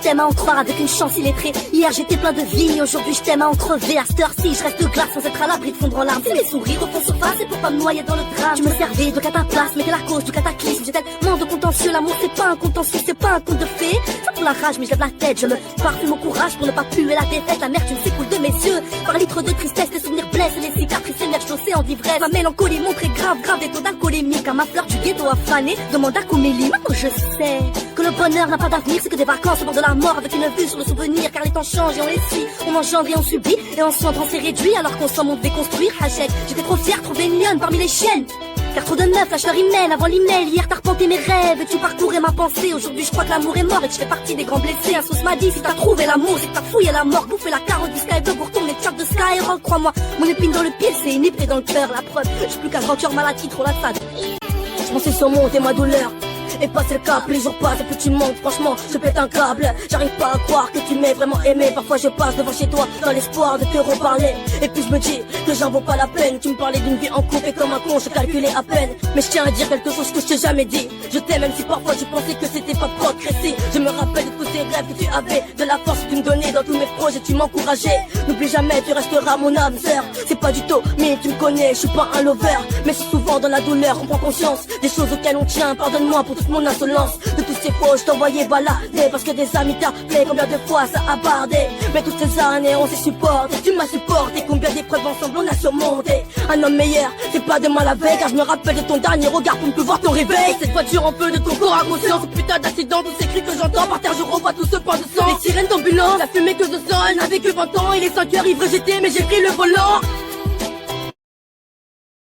t'aime à en croire avec une chance illettrée. Hier j'étais plein de vignes, aujourd'hui je t'aime à en crever. À cette heure-ci je reste glace sans être à l'abri de fondre en larmes. Si mes sourires refont surface, c'est pour pas me noyer dans le drame. Tu me servais de cataplasme, mais t'es la cause du cataclysme. J'ai tellement de contentieux, l'amour c'est pas un contentieux, c'est pas un conte de fées. Ça pour la rage mais je lève la tête, je me parfume au courage pour ne pas puer la défaite. La amertume s'écoule de mes yeux, par litre de tristesse, les souvenirs blessent et les cicatrices émergent d'océan d'ivresse. Ma mélancolie montre grave, des taux d'alcoolémique. À ma fleur du ghetto affanée, demande à Comélie. Maintenant je sais que le bonheur n'a pas d'avenir, c'est que des vacances au bord de la mort avec une vue sur le souvenir. Car les temps changent et on les suit, on engendre et on subit, et en cendres on s'est réduit alors qu'on s'en on devait construire. Hachette, j'étais trop fière, trop mignonne parmi les chiennes. Car trop de meufs lâchent leur email avant l'email. Hier t'as repenté mes rêves et tu parcourais ma pensée. Aujourd'hui je crois que l'amour est mort et que je fais partie des grands blessés. Un sauce m'a dit si t'as trouvé l'amour c'est que t'as fouillé la mort. Bouffé la carotte du Skyblock pour tourner chat de Skyrock. Crois-moi, mon épine dans le pied c'est une épée dans le cœur. La preuve, j'ai plus qu'un grand cœur maladie, trop la fade. Je pensais surmonter ma douleur et passer le cap, les jours passent et plus tu manques, franchement je pète un câble. J'arrive pas à croire que tu m'aies vraiment aimé. Parfois je passe devant chez toi dans l'espoir de te reparler, et puis je me dis que j'en vaut pas la peine. Tu me parlais d'une vie en couple et comme un con je calculais à peine. Mais je tiens à dire quelque chose que je t'ai jamais dit. Je t'aime même si parfois je pensais que c'était pas progressé. Je me rappelle de tous ces rêves que tu avais, de la force que tu me donnais dans tous mes projets, tu m'encourageais. N'oublie jamais, tu resteras mon âme sœur. C'est pas du tout, mais tu me connais, je suis pas un lover. Mais c'est souvent dans la douleur on prend conscience des choses auxquelles on tient. Pardonne-moi pour toute mon insolence, de toutes ces fois où je t'envoyais balader parce que des amis t'appelaient. Combien de fois ça a bardé, mais toutes ces années on s'est supporté. Tu m'as supporté, combien d'épreuves ensemble on a surmonté. Un homme meilleur, c'est pas demain la veille, car je me rappelle de ton dernier regard pour me voir ton réveil. Cette voiture en feu de ton corps inconscient, ce putain d'accident, tous ces cris que j'entends par terre, je revois tout ce point de sang. Les sirènes d'ambulance, la fumée que je sens, elle n'avait que 20 ans. Il est 5 heures, ivre j'étais mais j'ai pris le volant.